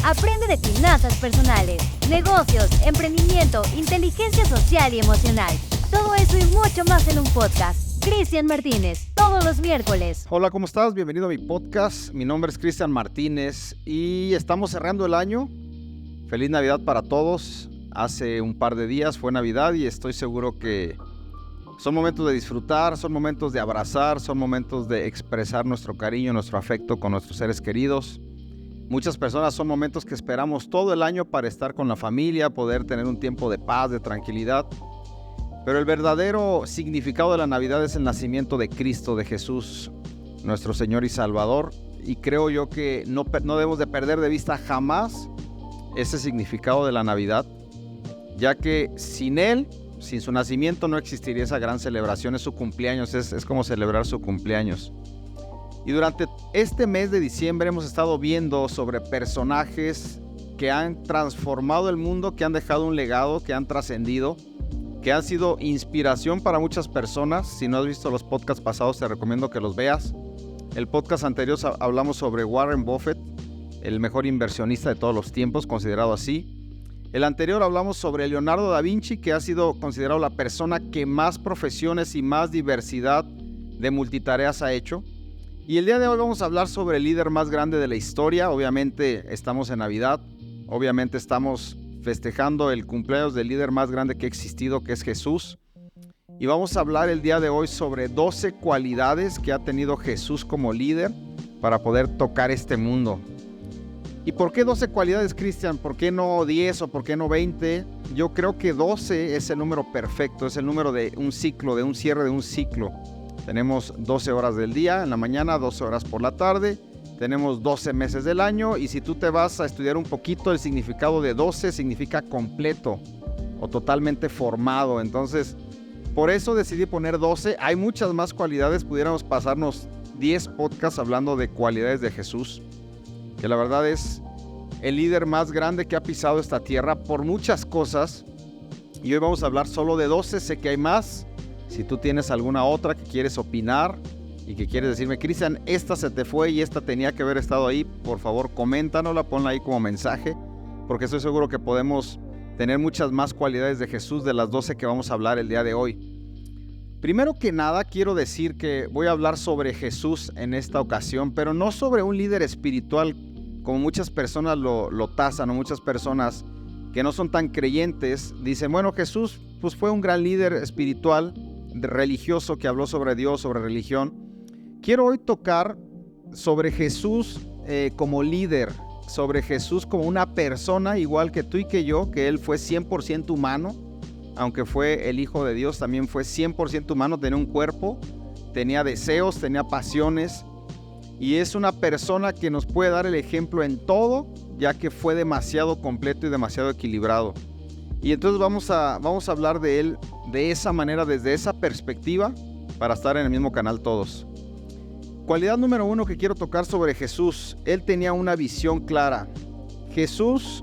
Aprende de finanzas personales, negocios, emprendimiento, inteligencia social y emocional. Todo eso y mucho más en un podcast. Cristian Martínez, todos los miércoles. Hola, ¿cómo estás? Bienvenido a mi podcast. Mi nombre es Cristian Martínez y estamos cerrando el año. Feliz Navidad para todos. Hace un par de días fue Navidad y estoy seguro que son momentos de disfrutar, son momentos de abrazar, son momentos de expresar nuestro cariño, nuestro afecto con nuestros seres queridos. Muchas personas son momentos que esperamos todo el año para estar con la familia, poder tener un tiempo de paz, de tranquilidad. Pero el verdadero significado de la Navidad es el nacimiento de Cristo, de Jesús, nuestro Señor y Salvador. Y creo yo que no debemos de perder de vista jamás ese significado de la Navidad, ya que sin Él, sin su nacimiento, no existiría esa gran celebración. Es su cumpleaños, es como celebrar su cumpleaños. Y durante este mes de diciembre hemos estado viendo sobre personajes que han transformado el mundo, que han dejado un legado, que han trascendido, que han sido inspiración para muchas personas. Si no has visto los podcasts pasados, te recomiendo que los veas. El podcast anterior hablamos sobre Warren Buffett, el mejor inversionista de todos los tiempos, considerado así. El anterior hablamos sobre Leonardo da Vinci, que ha sido considerado la persona que más profesiones y más diversidad de multitareas ha hecho. Y el día de hoy vamos a hablar sobre el líder más grande de la historia. Obviamente estamos en Navidad, obviamente estamos festejando el cumpleaños del líder más grande que ha existido, que es Jesús. Y vamos a hablar el día de hoy sobre 12 cualidades que ha tenido Jesús como líder para poder tocar este mundo. ¿Y por qué 12 cualidades, Cristian? ¿Por qué no 10 o por qué no 20? Yo creo que 12 es el número perfecto, es el número de un ciclo, de un cierre de un ciclo. Tenemos 12 horas del día en la mañana, 12 horas por la tarde. Tenemos 12 meses del año y si tú te vas a estudiar un poquito, el significado de 12 significa completo o totalmente formado. Entonces, por eso decidí poner 12. Hay muchas más cualidades, pudiéramos pasarnos 10 podcasts hablando de cualidades de Jesús, que la verdad es el líder más grande que ha pisado esta tierra por muchas cosas. Y hoy vamos a hablar solo de 12, sé que hay más. Si tú tienes alguna otra que quieres opinar y que quieres decirme, Cristian, esta se te fue y esta tenía que haber estado ahí, por favor, coméntanosla, ponla ahí como mensaje, porque estoy seguro que podemos tener muchas más cualidades de Jesús de las 12 que vamos a hablar el día de hoy. Primero que nada, quiero decir que voy a hablar sobre Jesús en esta ocasión, pero no sobre un líder espiritual, como muchas personas lo tasan, o muchas personas que no son tan creyentes dicen, bueno, Jesús pues fue un gran líder espiritual, religioso, que habló sobre Dios, sobre religión. Quiero hoy tocar sobre Jesús como líder, sobre Jesús como una persona igual que tú y que yo, que Él fue 100% humano, aunque fue el Hijo de Dios, también fue 100% humano, tenía un cuerpo, tenía deseos, tenía pasiones, y es una persona que nos puede dar el ejemplo en todo, ya que fue demasiado completo y demasiado equilibrado. Y entonces vamos a hablar de Él de esa manera, desde esa perspectiva, para estar en el mismo canal todos. Cualidad número 1 que quiero tocar sobre Jesús. Él tenía una visión clara. Jesús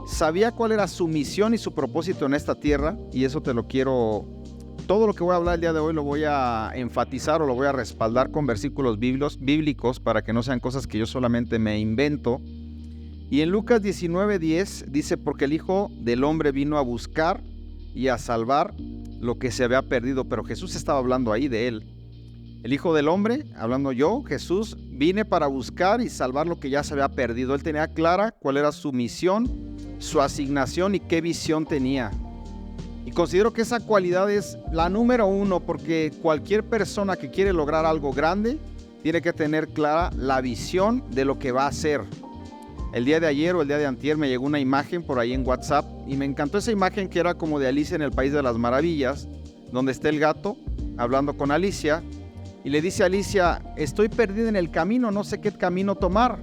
sabía cuál era su misión y su propósito en esta tierra, y eso todo lo que voy a hablar el día de hoy lo voy a enfatizar o lo voy a respaldar con versículos bíblicos para que no sean cosas que yo solamente me invento. Y en Lucas 19:10 dice, porque el Hijo del Hombre vino a buscar y a salvar lo que se había perdido. Pero Jesús estaba hablando ahí de Él. El Hijo del Hombre, hablando yo, Jesús, vine para buscar y salvar lo que ya se había perdido. Él tenía clara cuál era su misión, su asignación y qué visión tenía. Y considero que esa cualidad es la número 1, porque cualquier persona que quiere lograr algo grande tiene que tener clara la visión de lo que va a hacer. El día de ayer o el día de antier me llegó una imagen por ahí en WhatsApp y me encantó esa imagen, que era como de Alicia en el País de las Maravillas, donde está el gato hablando con Alicia y le dice a Alicia, estoy perdida en el camino, no sé qué camino tomar.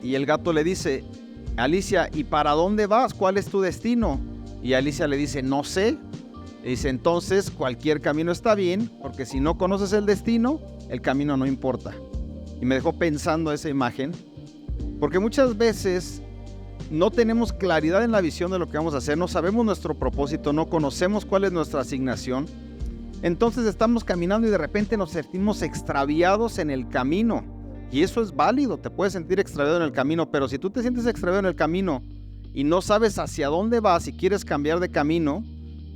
Y el gato le dice, Alicia, ¿y para dónde vas? ¿Cuál es tu destino? Y Alicia le dice, no sé. Le dice, entonces cualquier camino está bien, porque si no conoces el destino, el camino no importa. Y me dejó pensando esa imagen, porque muchas veces no tenemos claridad en la visión de lo que vamos a hacer, no sabemos nuestro propósito, no conocemos cuál es nuestra asignación. Entonces estamos caminando y de repente nos sentimos extraviados en el camino. Y eso es válido, te puedes sentir extraviado en el camino, pero si tú te sientes extraviado en el camino y no sabes hacia dónde vas y quieres cambiar de camino,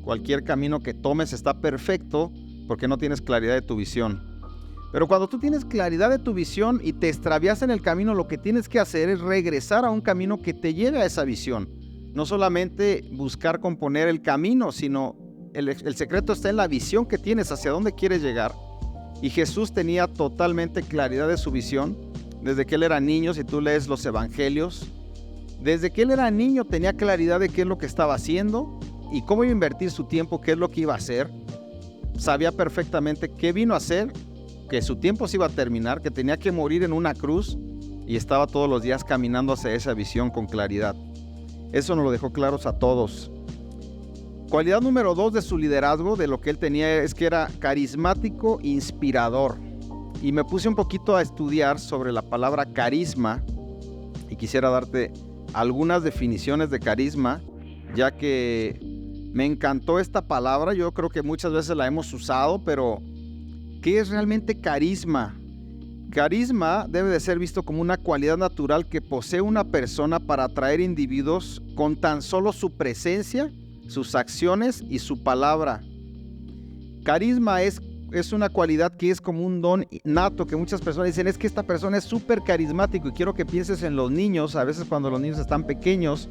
cualquier camino que tomes está perfecto porque no tienes claridad de tu visión. Pero cuando tú tienes claridad de tu visión y te extravías en el camino, lo que tienes que hacer es regresar a un camino que te lleve a esa visión. No solamente buscar componer el camino, sino el secreto está en la visión que tienes, hacia dónde quieres llegar. Y Jesús tenía totalmente claridad de su visión desde que él era niño. Si tú lees los evangelios, desde que él era niño tenía claridad de qué es lo que estaba haciendo y cómo iba a invertir su tiempo, qué es lo que iba a hacer. Sabía perfectamente qué vino a hacer, que su tiempo se iba a terminar, que tenía que morir en una cruz, y estaba todos los días caminando hacia esa visión con claridad. Eso nos lo dejó claros a todos. Cualidad número 2 de su liderazgo, de lo que él tenía, es que era carismático, inspirador. Y me puse un poquito a estudiar sobre la palabra carisma y quisiera darte algunas definiciones de carisma, ya que me encantó esta palabra. Yo creo que muchas veces la hemos usado, pero ¿qué es realmente carisma? Carisma debe de ser visto como una cualidad natural que posee una persona para atraer individuos con tan solo su presencia, sus acciones y su palabra. Carisma es una cualidad que es como un don nato, que muchas personas dicen, es que esta persona es súper carismático, y quiero que pienses en los niños. A veces cuando los niños están pequeños,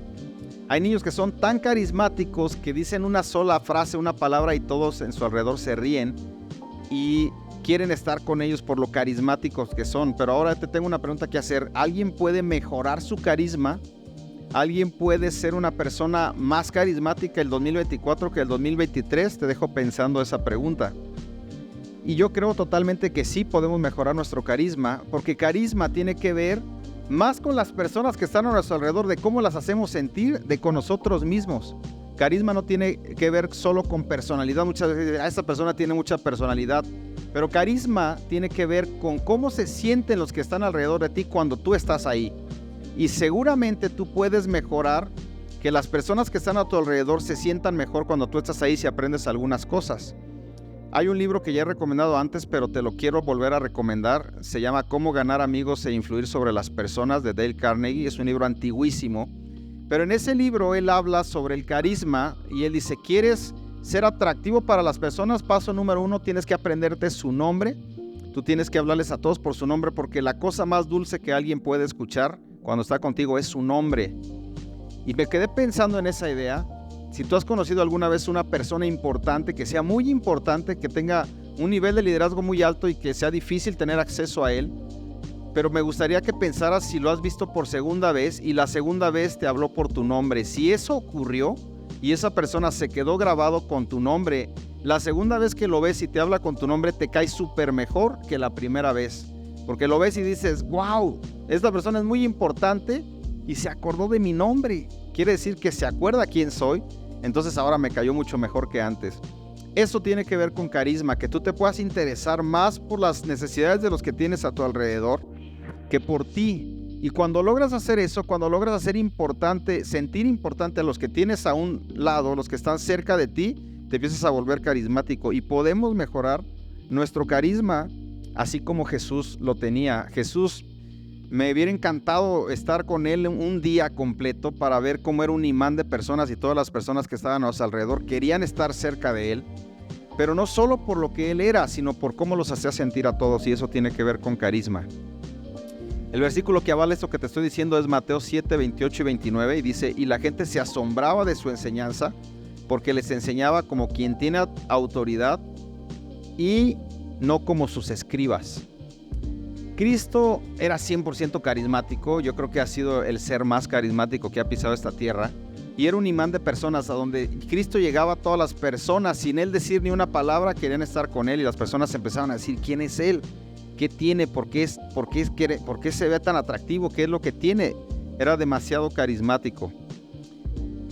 hay niños que son tan carismáticos que dicen una sola frase, una palabra, y todos en su alrededor se ríen y quieren estar con ellos por lo carismáticos que son. Pero ahora te tengo una pregunta que hacer. ¿Alguien puede mejorar su carisma? ¿Alguien puede ser una persona más carismática el 2024 que el 2023? Te dejo pensando esa pregunta. Y yo creo totalmente que sí podemos mejorar nuestro carisma, porque carisma tiene que ver más con las personas que están a nuestro alrededor, de cómo las hacemos sentir, de con nosotros mismos. Carisma no tiene que ver solo con personalidad. Muchas veces esta persona tiene mucha personalidad, pero carisma tiene que ver con cómo se sienten los que están alrededor de ti cuando tú estás ahí. Y seguramente tú puedes mejorar que las personas que están a tu alrededor se sientan mejor cuando tú estás ahí, si aprendes algunas cosas. Hay un libro que ya he recomendado antes, pero te lo quiero volver a recomendar. Se llama Cómo ganar amigos e influir sobre las personas, de Dale Carnegie. Es un libro antiguísimo, pero en ese libro él habla sobre el carisma y él dice, ¿quieres ser atractivo para las personas? Paso número 1, tienes que aprenderte su nombre. Tú tienes que hablarles a todos por su nombre, porque la cosa más dulce que alguien puede escuchar cuando está contigo es su nombre. Y me quedé pensando en esa idea. Si tú has conocido alguna vez una persona importante, que sea muy importante, que tenga un nivel de liderazgo muy alto y que sea difícil tener acceso a él, pero me gustaría que pensaras si lo has visto por segunda vez y la segunda vez te habló por tu nombre. Si eso ocurrió y esa persona se quedó grabado con tu nombre, la segunda vez que lo ves y te habla con tu nombre te cae súper mejor que la primera vez. Porque lo ves y dices, wow, esta persona es muy importante y se acordó de mi nombre. Quiere decir que se acuerda quién soy, entonces ahora me cayó mucho mejor que antes. Eso tiene que ver con carisma, que tú te puedas interesar más por las necesidades de los que tienes a tu alrededor que por ti. Y cuando logras hacer eso, cuando logras hacer importante, sentir importante a los que tienes a un lado, los que están cerca de ti, te empiezas a volver carismático. Y podemos mejorar nuestro carisma así como Jesús lo tenía. Jesús, me hubiera encantado estar con él un día completo para ver cómo era un imán de personas, y todas las personas que estaban a su alrededor querían estar cerca de él, pero no solo por lo que él era, sino por cómo los hacía sentir a todos, y eso tiene que ver con carisma. El versículo que avala esto que te estoy diciendo es Mateo 7, 28 y 29, y dice, y la gente se asombraba de su enseñanza, porque les enseñaba como quien tiene autoridad y no como sus escribas. Cristo era 100% carismático. Yo creo que ha sido el ser más carismático que ha pisado esta tierra, y era un imán de personas. A donde Cristo llegaba, todas las personas, sin él decir ni una palabra, querían estar con él, y las personas empezaban a decir, ¿quién es él? ¿Qué tiene? ¿Por qué se ve tan atractivo? ¿Qué es lo que tiene? Era demasiado carismático.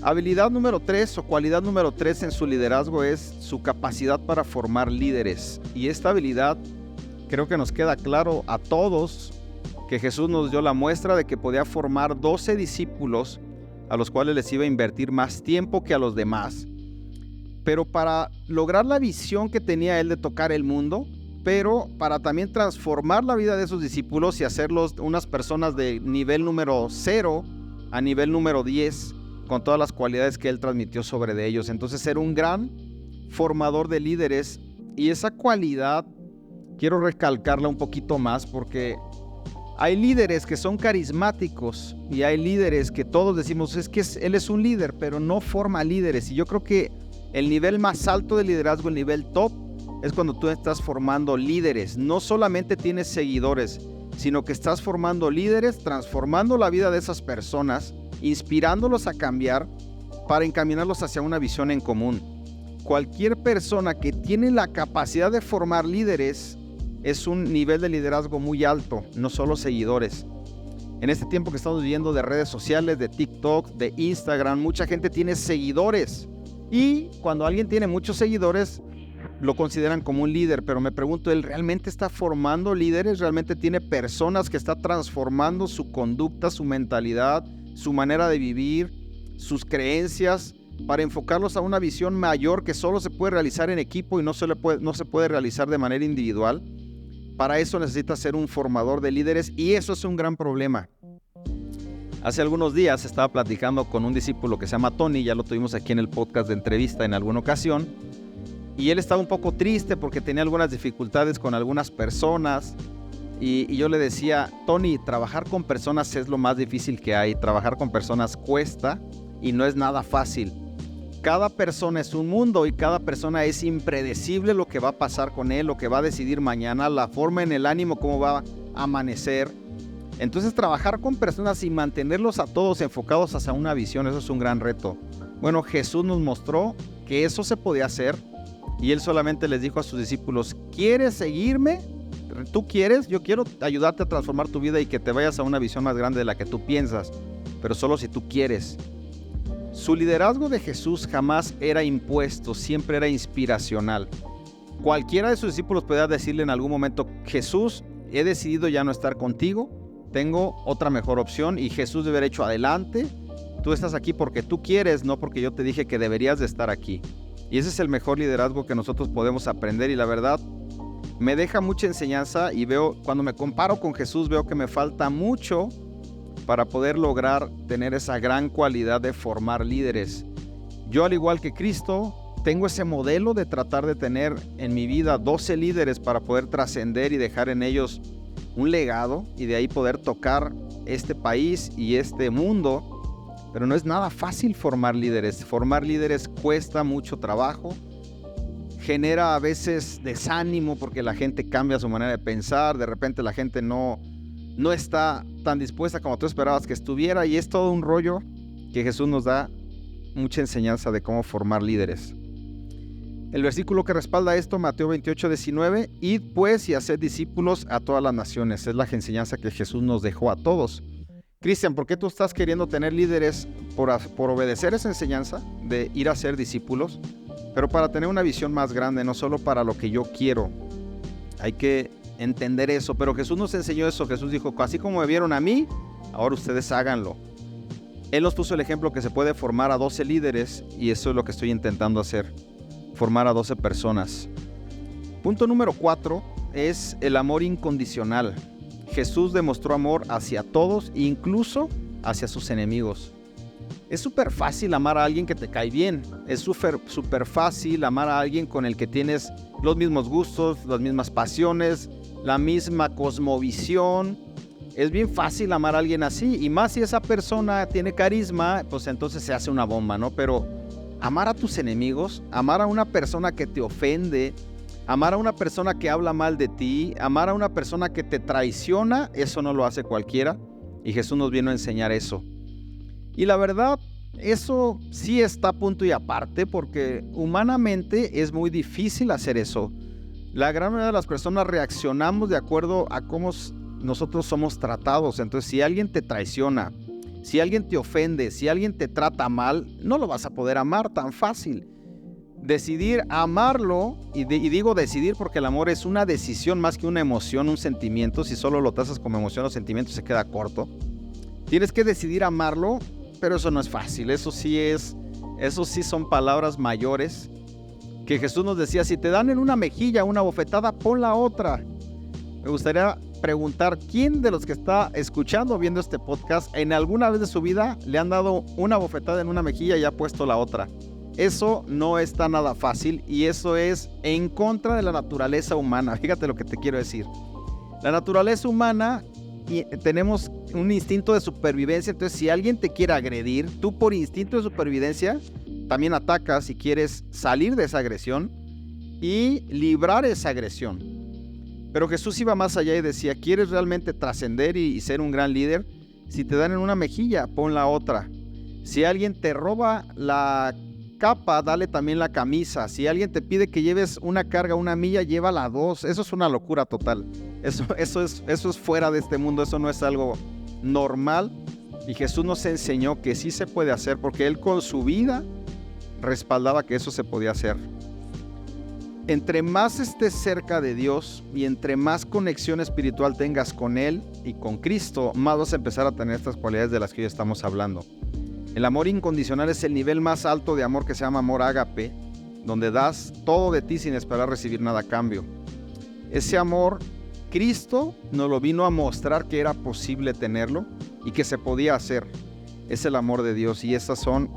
Habilidad número 3 o cualidad número 3 en su liderazgo es su capacidad para formar líderes. Y esta habilidad creo que nos queda claro a todos que Jesús nos dio la muestra de que podía formar 12 discípulos a los cuales les iba a invertir más tiempo que a los demás. Pero para lograr la visión que tenía él de tocar el mundo, pero para también transformar la vida de esos discípulos y hacerlos unas personas de nivel número 0 a nivel número 10, con todas las cualidades que él transmitió sobre de ellos. Entonces, ser un gran formador de líderes, y esa cualidad quiero recalcarla un poquito más, porque hay líderes que son carismáticos y hay líderes que todos decimos, es que él es un líder, pero no forma líderes. Y yo creo que el nivel más alto de liderazgo, el nivel top, es cuando tú estás formando líderes. No solamente tienes seguidores, sino que estás formando líderes, transformando la vida de esas personas, inspirándolos a cambiar para encaminarlos hacia una visión en común. Cualquier persona que tiene la capacidad de formar líderes es un nivel de liderazgo muy alto, no solo seguidores. En este tiempo que estamos viviendo de redes sociales, de TikTok, de Instagram, mucha gente tiene seguidores. Y cuando alguien tiene muchos seguidores, lo consideran como un líder, pero me pregunto, ¿él realmente está formando líderes? ¿Realmente tiene personas que está transformando su conducta, su mentalidad, su manera de vivir, sus creencias, para enfocarlos a una visión mayor que solo se puede realizar en equipo y no se puede realizar de manera individual? Para eso necesita ser un formador de líderes, y eso es un gran problema. Hace algunos días estaba platicando con un discípulo que se llama Tony, ya lo tuvimos aquí en el podcast de entrevista en alguna ocasión, y él estaba un poco triste porque tenía algunas dificultades con algunas personas, y yo le decía, Tony, trabajar con personas es lo más difícil que hay. Trabajar con personas cuesta y no es nada fácil. Cada persona es un mundo y cada persona es impredecible lo que va a pasar con él, lo que va a decidir mañana, la forma en el ánimo, cómo va a amanecer. Entonces, trabajar con personas y mantenerlos a todos enfocados hacia una visión, eso es un gran reto. Bueno, Jesús nos mostró que eso se podía hacer. Y él solamente les dijo a sus discípulos, ¿quieres seguirme? ¿Tú quieres? Yo quiero ayudarte a transformar tu vida y que te vayas a una visión más grande de la que tú piensas, pero solo si tú quieres. Su liderazgo de Jesús jamás era impuesto, siempre era inspiracional. Cualquiera de sus discípulos podía decirle en algún momento, Jesús, he decidido ya no estar contigo, tengo otra mejor opción, y Jesús debe haber hecho, adelante, tú estás aquí porque tú quieres, no porque yo te dije que deberías de estar aquí. Y ese es el mejor liderazgo que nosotros podemos aprender, y la verdad me deja mucha enseñanza, y cuando me comparo con Jesús, veo que me falta mucho para poder lograr tener esa gran cualidad de formar líderes. Yo, al igual que Cristo, tengo ese modelo de tratar de tener en mi vida 12 líderes para poder trascender y dejar en ellos un legado, y de ahí poder tocar este país y este mundo. Pero no es nada fácil formar líderes. Formar líderes cuesta mucho trabajo. Genera a veces desánimo porque la gente cambia su manera de pensar. De repente la gente no está tan dispuesta como tú esperabas que estuviera. Y es todo un rollo que Jesús nos da mucha enseñanza de cómo formar líderes. El versículo que respalda esto, Mateo 28:19, id pues y haced discípulos a todas las naciones. Es la enseñanza que Jesús nos dejó a todos. Cristian, ¿por qué tú estás queriendo tener líderes por obedecer esa enseñanza de ir a ser discípulos? Pero para tener una visión más grande, no solo para lo que yo quiero. Hay que entender eso, pero Jesús nos enseñó eso. Jesús dijo, así como me vieron a mí, ahora ustedes háganlo. Él nos puso el ejemplo que se puede formar a 12 líderes, y eso es lo que estoy intentando hacer, formar a 12 personas. Punto número 4 es el amor incondicional. Jesús demostró amor hacia todos, incluso hacia sus enemigos. Es súper fácil amar a alguien que te cae bien. Es súper fácil amar a alguien con el que tienes los mismos gustos, las mismas pasiones, la misma cosmovisión. Es bien fácil amar a alguien así, y más si esa persona tiene carisma, pues entonces se hace una bomba, ¿no? Pero amar a tus enemigos, amar a una persona que te ofende, amar a una persona que habla mal de ti, amar a una persona que te traiciona, eso no lo hace cualquiera, y Jesús nos vino a enseñar eso. Y la verdad, eso sí está a punto y aparte, porque humanamente es muy difícil hacer eso. La gran mayoría de las personas reaccionamos de acuerdo a cómo nosotros somos tratados. Entonces, si alguien te traiciona, si alguien te ofende, si alguien te trata mal, no lo vas a poder amar tan fácil. Decidir amarlo, y digo decidir porque el amor es una decisión más que una emoción, un sentimiento. Si solo lo tasas como emoción o sentimiento, se queda corto. Tienes que decidir amarlo, pero eso no es fácil. Eso sí son palabras mayores que Jesús nos decía, si te dan en una mejilla una bofetada, pon la otra. Me gustaría preguntar, ¿quién de los que está escuchando o viendo este podcast en alguna vez de su vida le han dado una bofetada en una mejilla y ha puesto la otra? Eso no está nada fácil y eso es en contra de la naturaleza humana. Fíjate lo que te quiero decir. La naturaleza humana, tenemos un instinto de supervivencia, entonces si alguien te quiere agredir, tú por instinto de supervivencia también atacas y quieres salir de esa agresión y librar esa agresión. Pero Jesús iba más allá y decía, ¿quieres realmente trascender y ser un gran líder? Si te dan en una mejilla, pon la otra. Si alguien te roba la capa, dale también la camisa. Si alguien te pide que lleves una carga, una milla, llévala 2. Eso es una locura total. Eso es fuera de este mundo, eso no es algo normal. Y Jesús nos enseñó que sí se puede hacer porque Él con su vida respaldaba que eso se podía hacer. Entre más estés cerca de Dios y entre más conexión espiritual tengas con Él y con Cristo, más vas a empezar a tener estas cualidades de las que hoy estamos hablando. El amor incondicional es el nivel más alto de amor que se llama amor ágape, donde das todo de ti sin esperar recibir nada a cambio. Ese amor, Cristo nos lo vino a mostrar que era posible tenerlo y que se podía hacer. Es el amor de Dios y esas son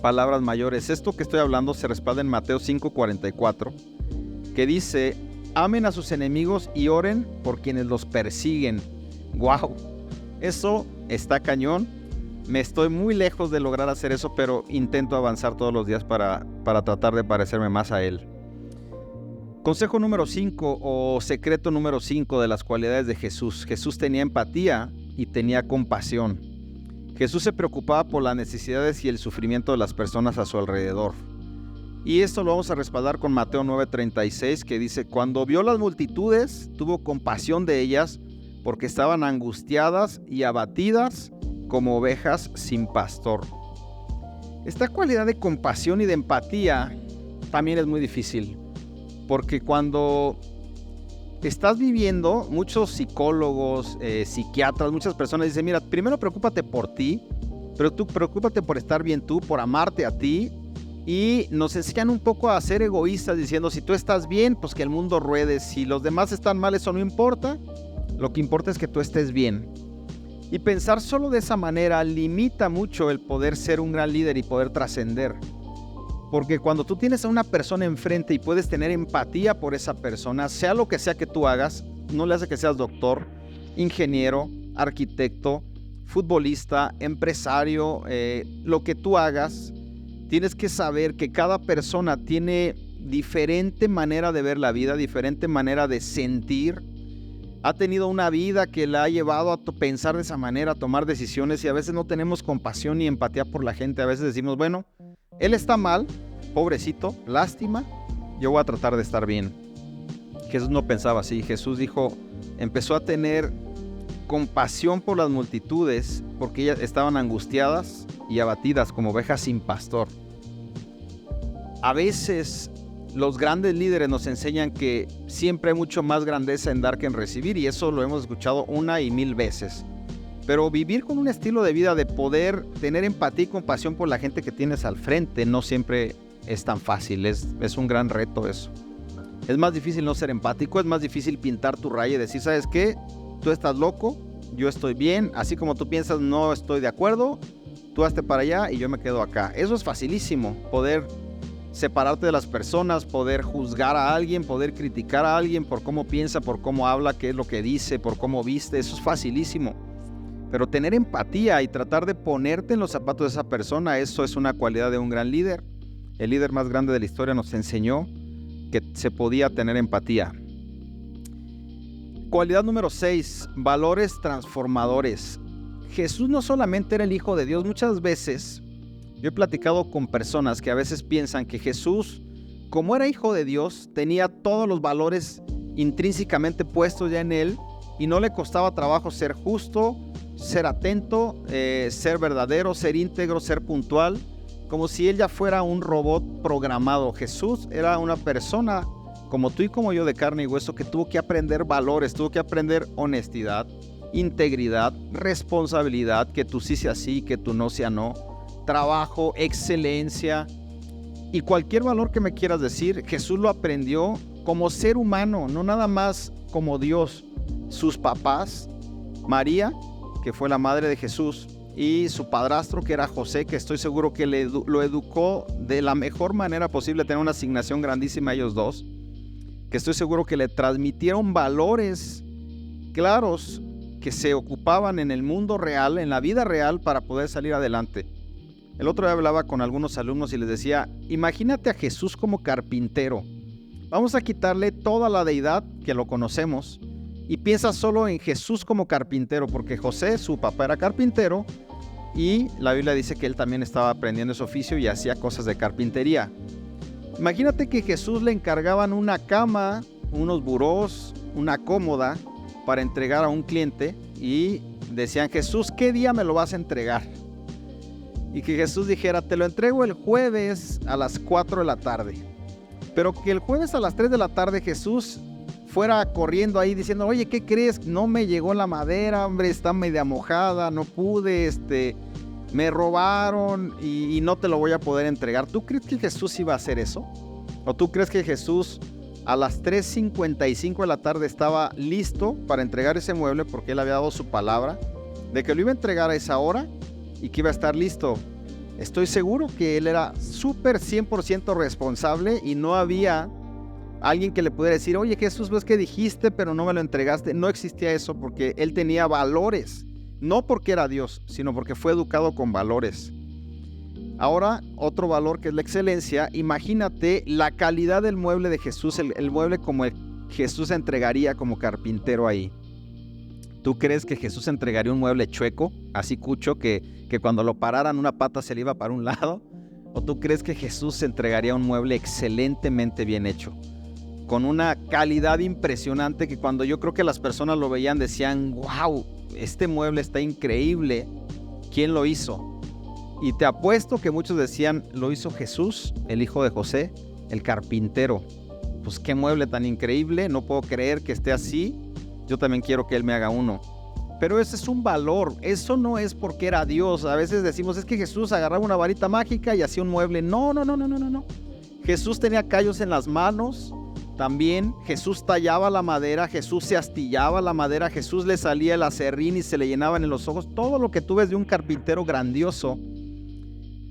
palabras mayores. Esto que estoy hablando se respalda en Mateo 5:44, que dice, amen a sus enemigos y oren por quienes los persiguen. ¡Wow! Eso está cañón. Me estoy muy lejos de lograr hacer eso, pero intento avanzar todos los días para tratar de parecerme más a Él. Consejo número 5 o secreto número 5 de las cualidades de Jesús. Jesús tenía empatía y tenía compasión. Jesús se preocupaba por las necesidades y el sufrimiento de las personas a su alrededor. Y esto lo vamos a respaldar con Mateo 9:36, que dice, cuando vio las multitudes, tuvo compasión de ellas, porque estaban angustiadas y abatidas como ovejas sin pastor. Esta cualidad de compasión y de empatía también es muy difícil, porque cuando estás viviendo, muchos psicólogos, psiquiatras, muchas personas dicen, mira, primero preocúpate por ti, pero tú preocúpate por estar bien tú, por amarte a ti, y nos enseñan un poco a ser egoístas diciendo, si tú estás bien, pues que el mundo ruede, si los demás están mal, eso no importa, lo que importa es que tú estés bien. Y pensar solo de esa manera limita mucho el poder ser un gran líder y poder trascender. Porque cuando tú tienes a una persona enfrente y puedes tener empatía por esa persona, sea lo que sea que tú hagas, no le hace que seas doctor, ingeniero, arquitecto, futbolista, empresario, lo que tú hagas, tienes que saber que cada persona tiene diferente manera de ver la vida, diferente manera de sentir. Ha tenido una vida que la ha llevado a pensar de esa manera, a tomar decisiones, y a veces no tenemos compasión ni empatía por la gente. A veces decimos, bueno, él está mal, pobrecito, lástima, yo voy a tratar de estar bien. Jesús no pensaba así. Jesús empezó a tener compasión por las multitudes porque ellas estaban angustiadas y abatidas como ovejas sin pastor. A veces los grandes líderes nos enseñan que siempre hay mucho más grandeza en dar que en recibir, y eso lo hemos escuchado 1 y 1000 veces. Pero vivir con un estilo de vida de poder tener empatía y compasión por la gente que tienes al frente no siempre es tan fácil, es un gran reto eso. Es más difícil no ser empático, es más difícil pintar tu raya y decir, ¿sabes qué? Tú estás loco, yo estoy bien, así como tú piensas no estoy de acuerdo, tú hazte para allá y yo me quedo acá. Eso es facilísimo, poder separarte de las personas, poder juzgar a alguien, poder criticar a alguien por cómo piensa, por cómo habla, qué es lo que dice, por cómo viste, eso es facilísimo. Pero tener empatía y tratar de ponerte en los zapatos de esa persona, eso es una cualidad de un gran líder. El líder más grande de la historia nos enseñó que se podía tener empatía. Cualidad número 6, valores transformadores. Jesús no solamente era el Hijo de Dios, muchas veces yo he platicado con personas que a veces piensan que Jesús, como era Hijo de Dios, tenía todos los valores intrínsecamente puestos ya en Él y no le costaba trabajo ser justo, ser atento, ser verdadero, ser íntegro, ser puntual, como si Él ya fuera un robot programado. Jesús era una persona como tú y como yo, de carne y hueso, que tuvo que aprender valores, tuvo que aprender honestidad, integridad, responsabilidad, que tú sí sea sí, que tú no sea no, trabajo, excelencia. Y cualquier valor que me quieras decir, Jesús lo aprendió como ser humano, no nada más como Dios. Sus papás, María, que fue la madre de Jesús, y su padrastro, que era José, que estoy seguro que lo educó de la mejor manera posible, tener una asignación grandísima a ellos dos, que estoy seguro que le transmitieron valores claros que se ocupaban en el mundo real, en la vida real, para poder salir adelante. El otro día hablaba con algunos alumnos y les decía, imagínate a Jesús como carpintero. Vamos a quitarle toda la deidad que lo conocemos y piensa solo en Jesús como carpintero, porque José, su papá, era carpintero y la Biblia dice que él también estaba aprendiendo ese oficio y hacía cosas de carpintería. Imagínate que Jesús le encargaban una cama, unos burós, una cómoda para entregar a un cliente y decían, Jesús, ¿qué día me lo vas a entregar? Y que Jesús dijera, te lo entrego el jueves a las 4 de la tarde. Pero que el jueves a las 3 de la tarde Jesús fuera corriendo ahí diciendo, oye, ¿qué crees? No me llegó la madera, hombre, está media mojada, no pude, me robaron y no te lo voy a poder entregar. ¿Tú crees que Jesús iba a hacer eso? ¿O tú crees que Jesús a las 3:55 de la tarde estaba listo para entregar ese mueble porque él había dado su palabra de que lo iba a entregar a esa hora y que iba a estar listo? Estoy seguro que él era súper 100% responsable y no había alguien que le pudiera decir, oye Jesús, ves que dijiste pero no me lo entregaste. No existía eso porque él tenía valores, no porque era Dios, sino porque fue educado con valores. Ahora, otro valor que es la excelencia. Imagínate la calidad del mueble de Jesús, el mueble como Jesús entregaría como carpintero ahí. ¿Tú crees que Jesús entregaría un mueble chueco, así cucho, que cuando lo pararan una pata se le iba para un lado? ¿O tú crees que Jesús entregaría un mueble excelentemente bien hecho, con una calidad impresionante que cuando yo creo que las personas lo veían decían, wow, este mueble está increíble, ¿quién lo hizo? Y te apuesto que muchos decían, lo hizo Jesús, el hijo de José, el carpintero. Pues qué mueble tan increíble, no puedo creer que esté así, yo también quiero que él me haga uno. Pero ese es un valor, eso no es porque era Dios. A veces decimos, es que Jesús agarraba una varita mágica y hacía un mueble. No. Jesús tenía callos en las manos, también Jesús tallaba la madera, Jesús se astillaba la madera, Jesús le salía el aserrín y se le llenaban en los ojos. Todo lo que tú ves de un carpintero grandioso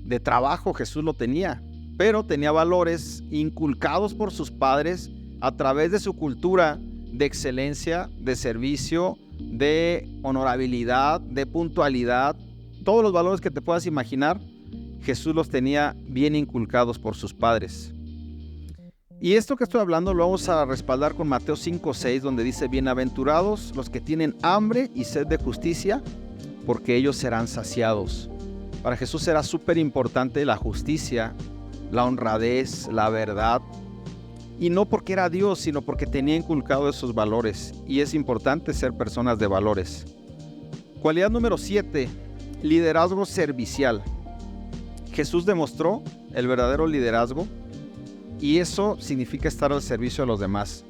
de trabajo, Jesús lo tenía, pero tenía valores inculcados por sus padres a través de su cultura de excelencia, de servicio, de honorabilidad, de puntualidad. Todos los valores que te puedas imaginar, Jesús los tenía bien inculcados por sus padres. Y esto que estoy hablando lo vamos a respaldar con Mateo 5:6, donde dice, bienaventurados los que tienen hambre y sed de justicia, porque ellos serán saciados. Para Jesús era súper importante la justicia, la honradez, la verdad. Y no porque era Dios, sino porque tenía inculcado esos valores. Y es importante ser personas de valores. Cualidad número 7, liderazgo servicial. Jesús demostró el verdadero liderazgo y eso significa estar al servicio de los demás.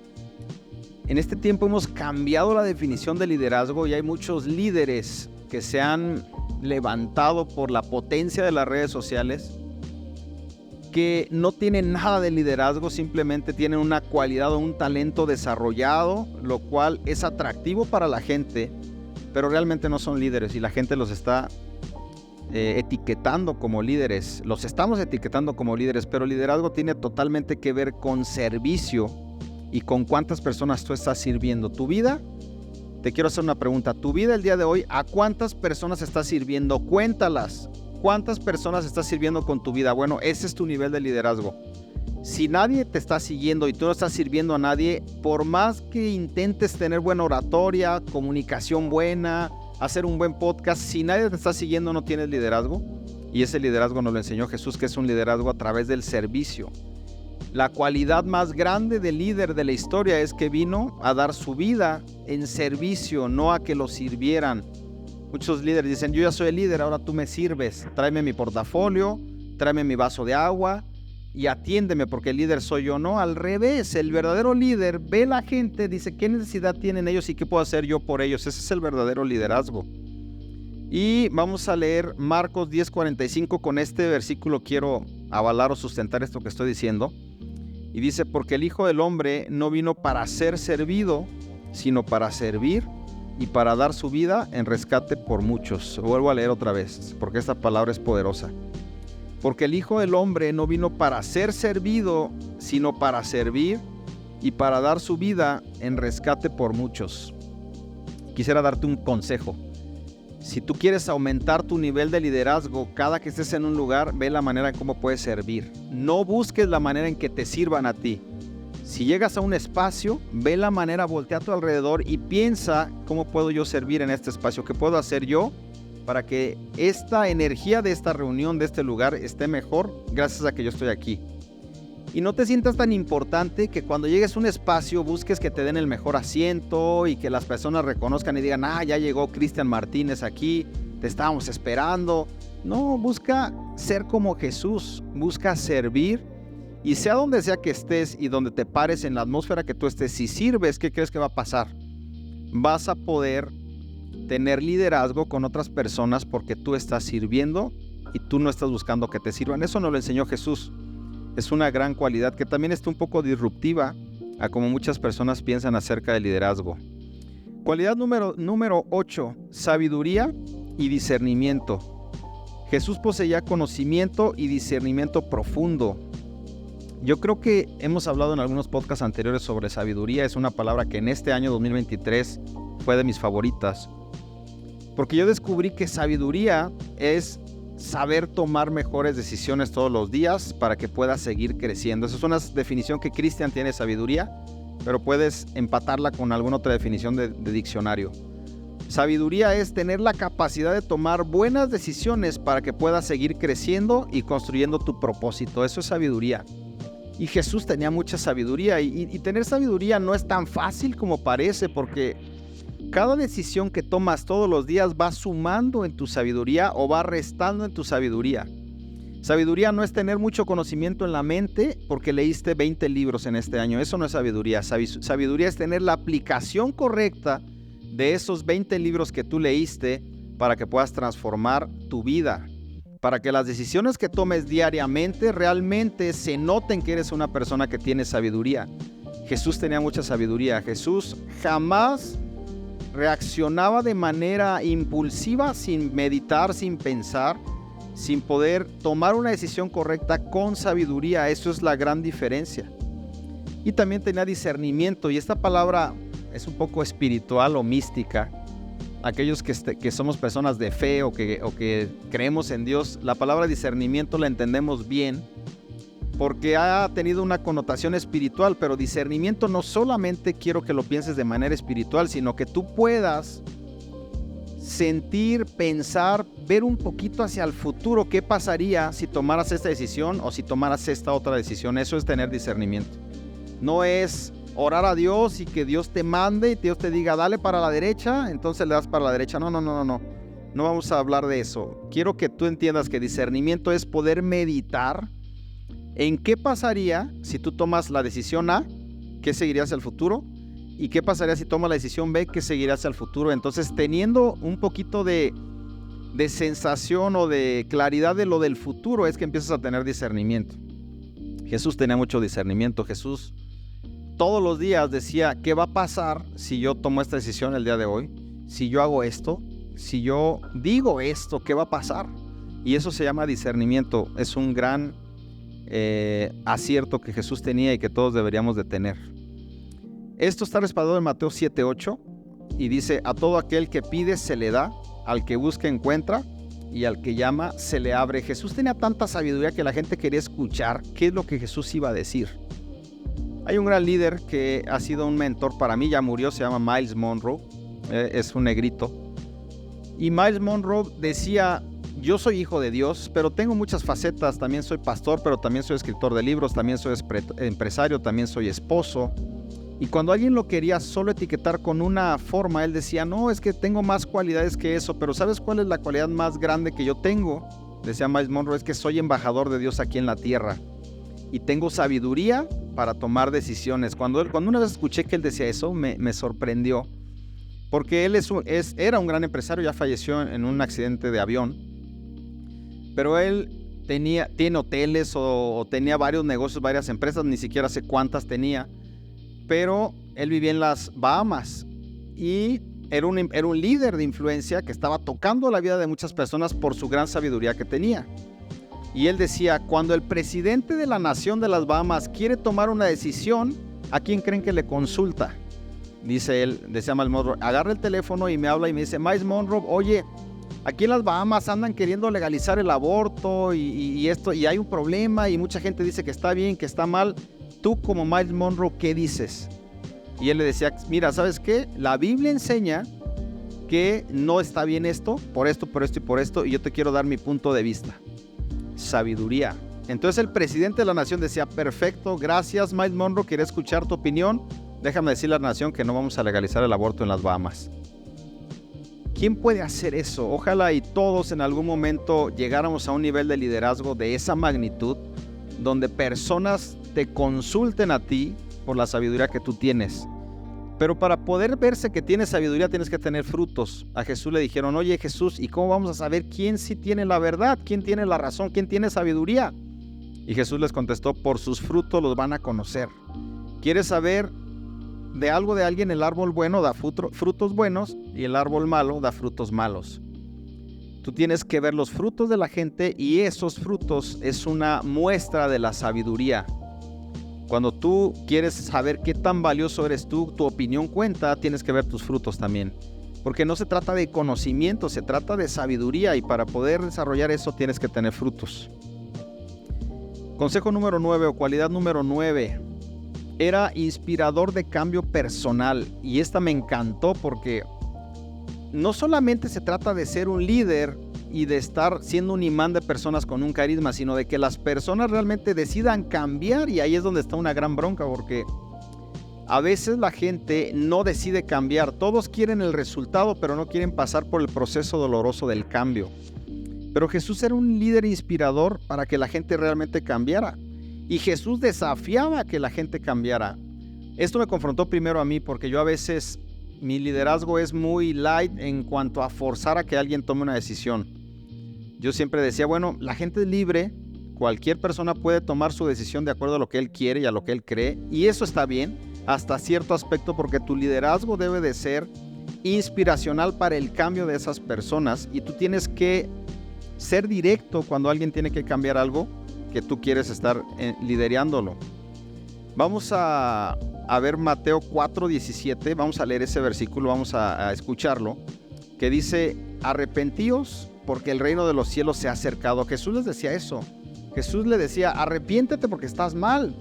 En este tiempo hemos cambiado la definición de liderazgo y hay muchos líderes que se han levantado por la potencia de las redes sociales, que no tienen nada de liderazgo, simplemente tienen una cualidad o un talento desarrollado, lo cual es atractivo para la gente, pero realmente no son líderes y la gente los está etiquetando como líderes. Los estamos etiquetando como líderes, pero el liderazgo tiene totalmente que ver con servicio y con cuántas personas tú estás sirviendo. Tu vida, te quiero hacer una pregunta, tu vida el día de hoy, ¿a cuántas personas estás sirviendo? Cuéntalas. ¿Cuántas personas estás sirviendo con tu vida? Bueno, ese es tu nivel de liderazgo. Si nadie te está siguiendo y tú no estás sirviendo a nadie, por más que intentes tener buena oratoria, comunicación buena, hacer un buen podcast, si nadie te está siguiendo no tienes liderazgo. Y ese liderazgo nos lo enseñó Jesús, que es un liderazgo a través del servicio. La cualidad más grande del líder de la historia es que vino a dar su vida en servicio, no a que lo sirvieran. Muchos líderes dicen, yo ya soy el líder, ahora tú me sirves. Tráeme mi portafolio, tráeme mi vaso de agua y atiéndeme porque el líder soy yo. No, al revés, el verdadero líder ve a la gente, dice, ¿qué necesidad tienen ellos y qué puedo hacer yo por ellos? Ese es el verdadero liderazgo. Y vamos a leer Marcos 10:45. Con este versículo quiero avalar o sustentar esto que estoy diciendo. Y dice, porque el Hijo del Hombre no vino para ser servido, sino para servir y para dar su vida en rescate por muchos. Vuelvo a leer otra vez, porque esta palabra es poderosa. Porque el Hijo del Hombre no vino para ser servido, sino para servir y para dar su vida en rescate por muchos. Quisiera darte un consejo. Si tú quieres aumentar tu nivel de liderazgo, cada que estés en un lugar, ve la manera en cómo puedes servir. No busques la manera en que te sirvan a ti. Si llegas a un espacio, ve la manera, voltea a tu alrededor y piensa cómo puedo yo servir en este espacio, qué puedo hacer yo para que esta energía de esta reunión, de este lugar, esté mejor gracias a que yo estoy aquí. Y no te sientas tan importante que cuando llegues a un espacio busques que te den el mejor asiento y que las personas reconozcan y digan, ya llegó Cristian Martínez aquí, te estábamos esperando. No, busca ser como Jesús, busca servir y sea donde sea que estés y donde te pares en la atmósfera que tú estés, si sirves, ¿qué crees que va a pasar? Vas a poder tener liderazgo con otras personas porque tú estás sirviendo y tú no estás buscando que te sirvan. Eso nos lo enseñó Jesús. Es una gran cualidad que también está un poco disruptiva a como muchas personas piensan acerca del liderazgo. Cualidad número 8, sabiduría y discernimiento. Jesús poseía conocimiento y discernimiento profundo. Yo creo que hemos hablado en algunos podcasts anteriores sobre sabiduría. Es una palabra que en este año 2023 fue de mis favoritas. Porque yo descubrí que sabiduría es saber tomar mejores decisiones todos los días para que puedas seguir creciendo. Esa es una definición que Cristian tiene de sabiduría, pero puedes empatarla con alguna otra definición de diccionario. Sabiduría es tener la capacidad de tomar buenas decisiones para que puedas seguir creciendo y construyendo tu propósito. Eso es sabiduría. Y Jesús tenía mucha sabiduría y tener sabiduría no es tan fácil como parece, porque cada decisión que tomas todos los días va sumando en tu sabiduría o va restando en tu sabiduría. Sabiduría no es tener mucho conocimiento en la mente porque leíste 20 libros en este año. Eso no es sabiduría. Sabiduría es tener la aplicación correcta de esos 20 libros que tú leíste para que puedas transformar tu vida. Para que las decisiones que tomes diariamente realmente se noten que eres una persona que tiene sabiduría. Jesús tenía mucha sabiduría. Jesús jamás reaccionaba de manera impulsiva, sin meditar, sin pensar, sin poder tomar una decisión correcta con sabiduría. Eso es la gran diferencia. Y también tenía discernimiento, y esta palabra es un poco espiritual o mística. Aquellos que somos personas de fe o que creemos en Dios, la palabra discernimiento la entendemos bien porque ha tenido una connotación espiritual, pero discernimiento no solamente quiero que lo pienses de manera espiritual, sino que tú puedas sentir, pensar, ver un poquito hacia el futuro, qué pasaría si tomaras esta decisión o si tomaras esta otra decisión. Eso es tener discernimiento. No es orar a Dios y que Dios te mande y Dios te diga dale para la derecha, entonces le das para la derecha. No vamos a hablar de eso. Quiero que tú entiendas que discernimiento es poder meditar en qué pasaría si tú tomas la decisión A, qué seguiría hacia el futuro, y qué pasaría si tomas la decisión B, qué seguiría hacia el futuro. Entonces, teniendo un poquito de sensación o de claridad de lo del futuro, es que empiezas a tener discernimiento. Jesús tenía mucho discernimiento. Jesús todos los días decía, ¿qué va a pasar si yo tomo esta decisión el día de hoy? Si yo hago esto, si yo digo esto, ¿qué va a pasar? Y eso se llama discernimiento. Es un gran acierto que Jesús tenía y que todos deberíamos de tener. Esto está respaldado en Mateo 7:8 y dice, a todo aquel que pide se le da, al que busca encuentra y al que llama se le abre. Jesús tenía tanta sabiduría que la gente quería escuchar qué es lo que Jesús iba a decir. Hay un gran líder que ha sido un mentor para mí, ya murió, se llama Myles Munroe, es un negrito. Y Myles Munroe decía, yo soy hijo de Dios, pero tengo muchas facetas. También soy pastor, pero también soy escritor de libros, también soy empresario, también soy esposo. Y cuando alguien lo quería solo etiquetar con una forma, él decía, no, es que tengo más cualidades que eso, pero ¿sabes cuál es la cualidad más grande que yo tengo? Decía Myles Munroe, es que soy embajador de Dios aquí en la tierra y tengo sabiduría para tomar decisiones. Cuando una vez escuché que él decía eso, me sorprendió, porque él era un gran empresario, ya falleció en un accidente de avión, pero él tiene hoteles o tenía varios negocios, varias empresas, ni siquiera sé cuántas tenía, pero él vivía en las Bahamas y era un líder de influencia que estaba tocando la vida de muchas personas por su gran sabiduría que tenía. Y él decía, cuando el presidente de la nación de las Bahamas quiere tomar una decisión, ¿a quién creen que le consulta? Dice él, decía Miles Monroe, agarra el teléfono y me habla y me dice, Miles Monroe, oye, aquí en las Bahamas andan queriendo legalizar el aborto y esto, y hay un problema y mucha gente dice que está bien, que está mal. Tú como Miles Monroe, ¿qué dices? Y él le decía, mira, ¿sabes qué? La Biblia enseña que no está bien esto, por esto y por esto, y yo te quiero dar mi punto de vista. Sabiduría. Entonces el presidente de la nación decía, perfecto, gracias Miles Monroe, quería escuchar tu opinión. Déjame decirle a la nación que no vamos a legalizar el aborto en las Bahamas. ¿Quién puede hacer eso? Ojalá y todos en algún momento llegáramos a un nivel de liderazgo de esa magnitud, donde personas te consulten a ti por la sabiduría que tú tienes. Pero para poder verse que tienes sabiduría tienes que tener frutos. A Jesús le dijeron, oye Jesús, ¿y cómo vamos a saber quién sí tiene la verdad? ¿Quién tiene la razón? ¿Quién tiene sabiduría? Y Jesús les contestó, por sus frutos los van a conocer. ¿Quieres saber de algo de alguien? El árbol bueno da frutos buenos y el árbol malo da frutos malos. Tú tienes que ver los frutos de la gente y esos frutos es una muestra de la sabiduría. Cuando tú quieres saber qué tan valioso eres tú, tu opinión cuenta, tienes que ver tus frutos también. Porque no se trata de conocimiento, se trata de sabiduría y para poder desarrollar eso tienes que tener frutos. Consejo número 9 o cualidad número 9. Era inspirador de cambio personal y esta me encantó porque no solamente se trata de ser un líder y de estar siendo un imán de personas con un carisma, sino de que las personas realmente decidan cambiar, y ahí es donde está una gran bronca porque a veces la gente no decide cambiar. Todos quieren el resultado pero no quieren pasar por el proceso doloroso del cambio. Pero Jesús era un líder inspirador para que la gente realmente cambiara. Y Jesús desafiaba a que la gente cambiara. Esto me confrontó primero a mí porque yo a veces, mi liderazgo es muy light en cuanto a forzar a que alguien tome una decisión. Yo siempre decía, bueno, la gente es libre, cualquier persona puede tomar su decisión de acuerdo a lo que él quiere y a lo que él cree. Y eso está bien hasta cierto aspecto porque tu liderazgo debe de ser inspiracional para el cambio de esas personas y tú tienes que ser directo cuando alguien tiene que cambiar algo que tú quieres estar liderándolo. Vamos a ver Mateo 4:17, vamos a leer ese versículo, vamos a escucharlo, que dice, arrepentíos porque el reino de los cielos se ha acercado. Jesús les decía eso. Jesús le decía, arrepiéntete porque estás mal.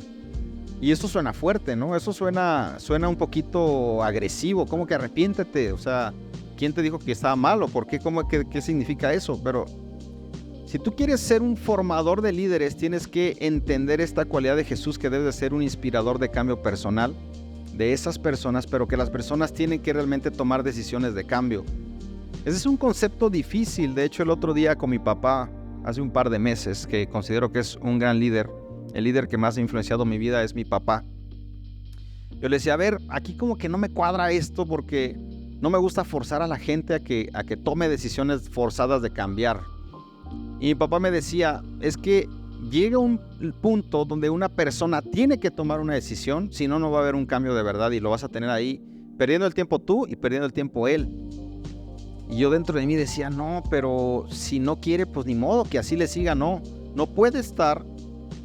Y eso suena fuerte, ¿no? Eso suena un poquito agresivo. ¿Cómo que arrepiéntete? O sea, ¿quién te dijo que estaba mal o por qué? ¿Qué significa eso? Pero si tú quieres ser un formador de líderes, tienes que entender esta cualidad de Jesús, que debe de ser un inspirador de cambio personal de esas personas, pero que las personas tienen que realmente tomar decisiones de cambio. Ese es un concepto difícil. De hecho, el otro día con mi papá, hace un par de meses, que considero que es un gran líder, el líder que más ha influenciado mi vida es mi papá. Yo le decía, a ver, aquí como que no me cuadra esto porque no me gusta forzar a la gente a que tome decisiones forzadas de cambiar. Y mi papá me decía, es que llega un punto donde una persona tiene que tomar una decisión, si no, no va a haber un cambio de verdad y lo vas a tener ahí perdiendo el tiempo tú y perdiendo el tiempo él. Y yo dentro de mí decía, no, pero si no quiere, pues ni modo, que así le siga. No puede estar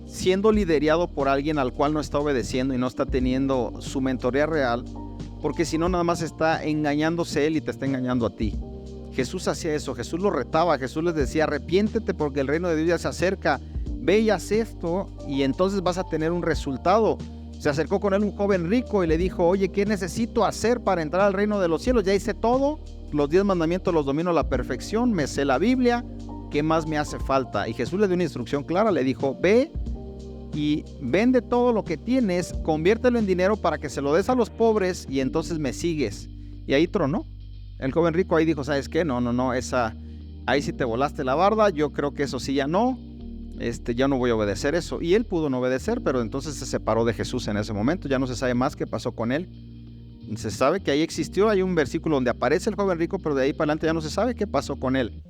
siendo liderado por alguien al cual no está obedeciendo y no está teniendo su mentoría real, porque si no nada más está engañándose él y te está engañando a ti. Jesús hacía eso, Jesús lo retaba, Jesús les decía, arrepiéntete porque el reino de Dios ya se acerca, ve y haz esto y entonces vas a tener un resultado. Se acercó con él un joven rico y le dijo, oye, ¿qué necesito hacer para entrar al reino de los cielos? Ya hice todo, los 10 mandamientos los domino a la perfección, me sé la Biblia, ¿qué más me hace falta? Y Jesús le dio una instrucción clara, le dijo, ve y vende todo lo que tienes, conviértelo en dinero para que se lo des a los pobres y entonces me sigues. Y ahí tronó. El joven rico ahí dijo, ¿sabes qué? No, ahí sí te volaste la barda, yo creo que eso sí ya no voy a obedecer eso. Y él pudo no obedecer, pero entonces se separó de Jesús en ese momento, ya no se sabe más qué pasó con él. Se sabe que ahí existió, hay un versículo donde aparece el joven rico, pero de ahí para adelante ya no se sabe qué pasó con él.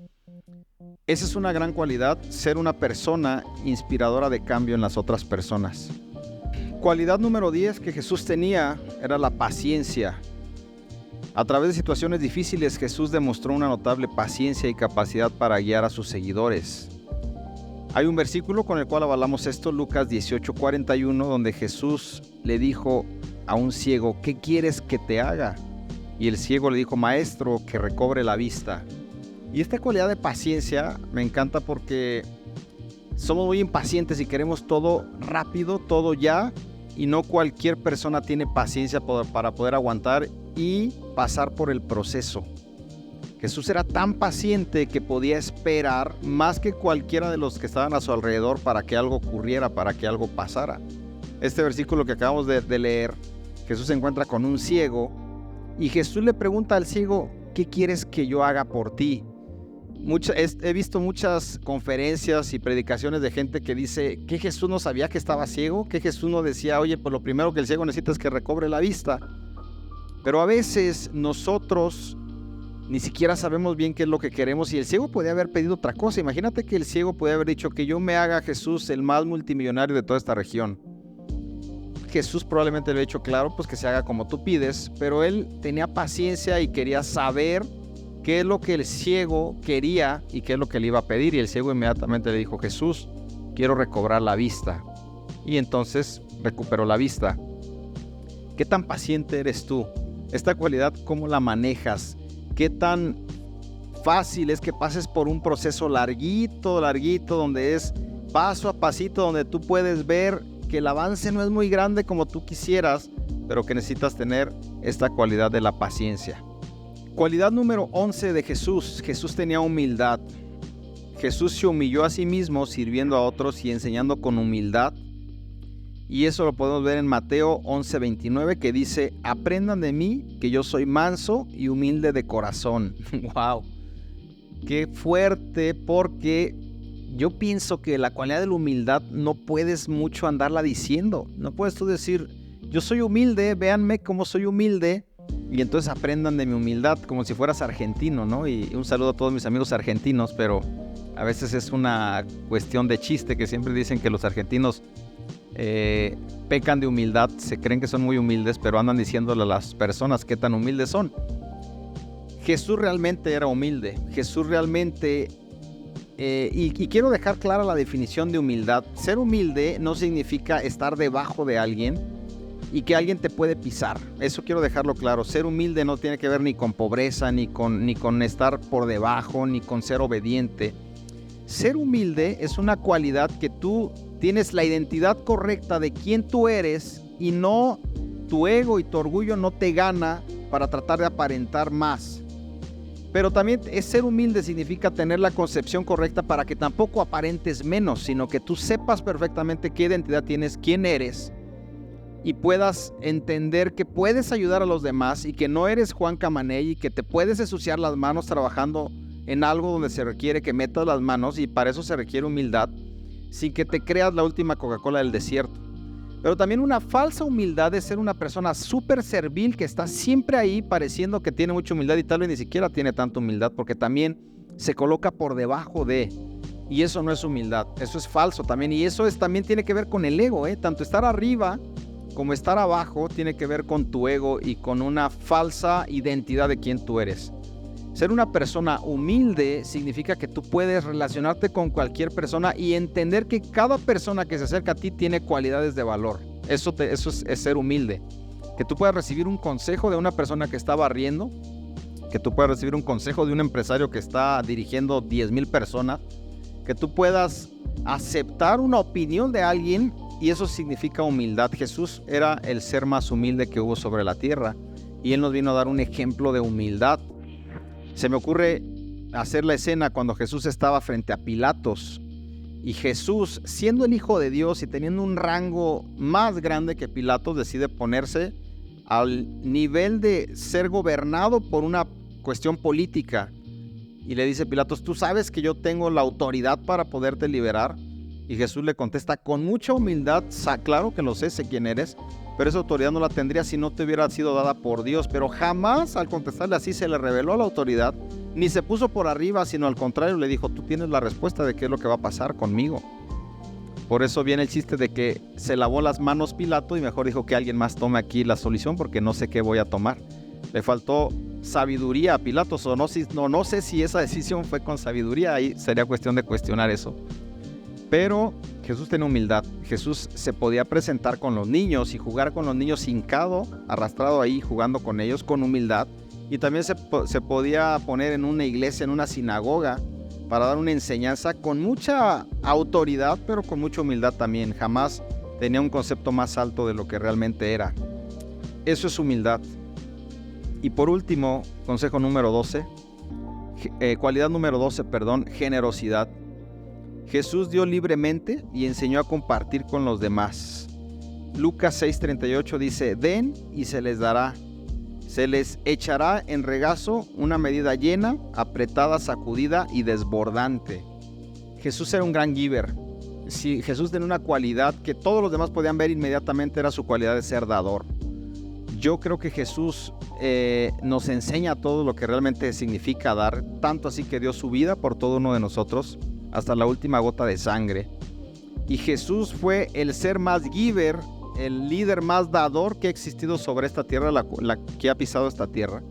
Esa es una gran cualidad, ser una persona inspiradora de cambio en las otras personas. Cualidad número 10 que Jesús tenía era la paciencia. A través de situaciones difíciles, Jesús demostró una notable paciencia y capacidad para guiar a sus seguidores. Hay un versículo con el cual avalamos esto, Lucas 18:41, donde Jesús le dijo a un ciego, ¿qué quieres que te haga? Y el ciego le dijo, maestro, que recobre la vista. Y esta cualidad de paciencia me encanta porque somos muy impacientes y queremos todo rápido, todo ya, y no cualquier persona tiene paciencia para poder aguantar y pasar por el proceso. Jesús era tan paciente que podía esperar más que cualquiera de los que estaban a su alrededor para que algo ocurriera, para que algo pasara. Este versículo que acabamos de leer, Jesús se encuentra con un ciego y Jesús le pregunta al ciego, ¿qué quieres que yo haga por ti? He visto muchas conferencias y predicaciones de gente que dice que Jesús no sabía que estaba ciego, que Jesús no decía, oye, pues lo primero que el ciego necesita es que recobre la vista. Pero a veces nosotros ni siquiera sabemos bien qué es lo que queremos y el ciego podía haber pedido otra cosa. Imagínate que el ciego podía haber dicho que yo me haga Jesús el más multimillonario de toda esta región. Jesús probablemente le ha dicho, claro, pues que se haga como tú pides, pero él tenía paciencia y quería saber qué es lo que el ciego quería y qué es lo que le iba a pedir. Y el ciego inmediatamente le dijo, Jesús, quiero recobrar la vista. Y entonces recuperó la vista. ¿Qué tan paciente eres tú? Esta cualidad, ¿cómo la manejas? ¿Qué tan fácil es que pases por un proceso larguito, donde es paso a pasito, donde tú puedes ver que el avance no es muy grande como tú quisieras, pero que necesitas tener esta cualidad de la paciencia? Cualidad número 11 de Jesús. Jesús tenía humildad. Jesús se humilló a sí mismo sirviendo a otros y enseñando con humildad. Y eso lo podemos ver en Mateo 11:29 que dice, aprendan de mí que yo soy manso y humilde de corazón. ¡Wow! ¡Qué fuerte! Porque yo pienso que la cualidad de la humildad no puedes mucho andarla diciendo. No puedes tú decir, yo soy humilde, véanme cómo soy humilde. Y entonces aprendan de mi humildad como si fueras argentino, ¿no? Y un saludo a todos mis amigos argentinos, pero a veces es una cuestión de chiste que siempre dicen que los argentinos pecan de humildad, se creen que son muy humildes, pero andan diciéndole a las personas qué tan humildes son. Jesús realmente era humilde. Jesús realmente, y quiero dejar clara la definición de humildad. Ser humilde no significa estar debajo de alguien y que alguien te puede pisar. Eso quiero dejarlo claro. Ser humilde no tiene que ver ni con pobreza, ni con estar por debajo, ni con ser obediente. Ser humilde es una cualidad que tú tienes la identidad correcta de quién tú eres y no tu ego y tu orgullo no te gana para tratar de aparentar más. Pero también ser humilde significa tener la concepción correcta para que tampoco aparentes menos, sino que tú sepas perfectamente qué identidad tienes, quién eres y puedas entender que puedes ayudar a los demás y que no eres Juan Camaney y que te puedes ensuciar las manos trabajando en algo donde se requiere que metas las manos y para eso se requiere humildad, sin que te creas la última Coca-Cola del desierto. Pero también una falsa humildad es ser una persona súper servil que está siempre ahí pareciendo que tiene mucha humildad y tal vez ni siquiera tiene tanta humildad porque también se coloca por debajo de, y eso no es humildad, eso es falso también, y eso también tiene que ver con el ego, tanto estar arriba como estar abajo tiene que ver con tu ego y con una falsa identidad de quién tú eres. Ser una persona humilde significa que tú puedes relacionarte con cualquier persona y entender que cada persona que se acerca a ti tiene cualidades de valor. Eso es ser humilde. Que tú puedas recibir un consejo de una persona que está barriendo, que tú puedas recibir un consejo de un empresario que está dirigiendo 10,000 personas, que tú puedas aceptar una opinión de alguien y eso significa humildad. Jesús era el ser más humilde que hubo sobre la tierra y Él nos vino a dar un ejemplo de humildad. Se me ocurre hacer la escena cuando Jesús estaba frente a Pilatos y Jesús, siendo el Hijo de Dios y teniendo un rango más grande que Pilatos, decide ponerse al nivel de ser gobernado por una cuestión política y le dice Pilatos, ¿tú sabes que yo tengo la autoridad para poderte liberar? Y Jesús le contesta con mucha humildad, claro que lo sé quién eres, pero esa autoridad no la tendría si no te hubiera sido dada por Dios. Pero jamás al contestarle así se le reveló la autoridad, ni se puso por arriba, sino al contrario le dijo, tú tienes la respuesta de qué es lo que va a pasar conmigo. Por eso viene el chiste de que se lavó las manos Pilato y mejor dijo que alguien más tome aquí la solución porque no sé qué voy a tomar. Le faltó sabiduría a Pilato, o no sé si esa decisión fue con sabiduría, ahí sería cuestión de cuestionar eso. Pero Jesús tenía humildad. Jesús se podía presentar con los niños y jugar con los niños hincado, arrastrado ahí, jugando con ellos con humildad. Y también se podía poner en una iglesia, en una sinagoga, para dar una enseñanza con mucha autoridad, pero con mucha humildad también. Jamás tenía un concepto más alto de lo que realmente era. Eso es humildad. Y por último, consejo número 12, cualidad número 12, generosidad. Jesús dio libremente y enseñó a compartir con los demás. Lucas 6:38 dice, den y se les dará. Se les echará en regazo una medida llena, apretada, sacudida y desbordante. Jesús era un gran giver. Sí, Jesús tenía una cualidad que todos los demás podían ver inmediatamente, era su cualidad de ser dador. Yo creo que Jesús nos enseña todo lo que realmente significa dar, tanto así que dio su vida por todo uno de nosotros, hasta la última gota de sangre. Y Jesús fue el ser más giver, el líder más dador que ha existido sobre esta tierra, la que ha pisado esta tierra,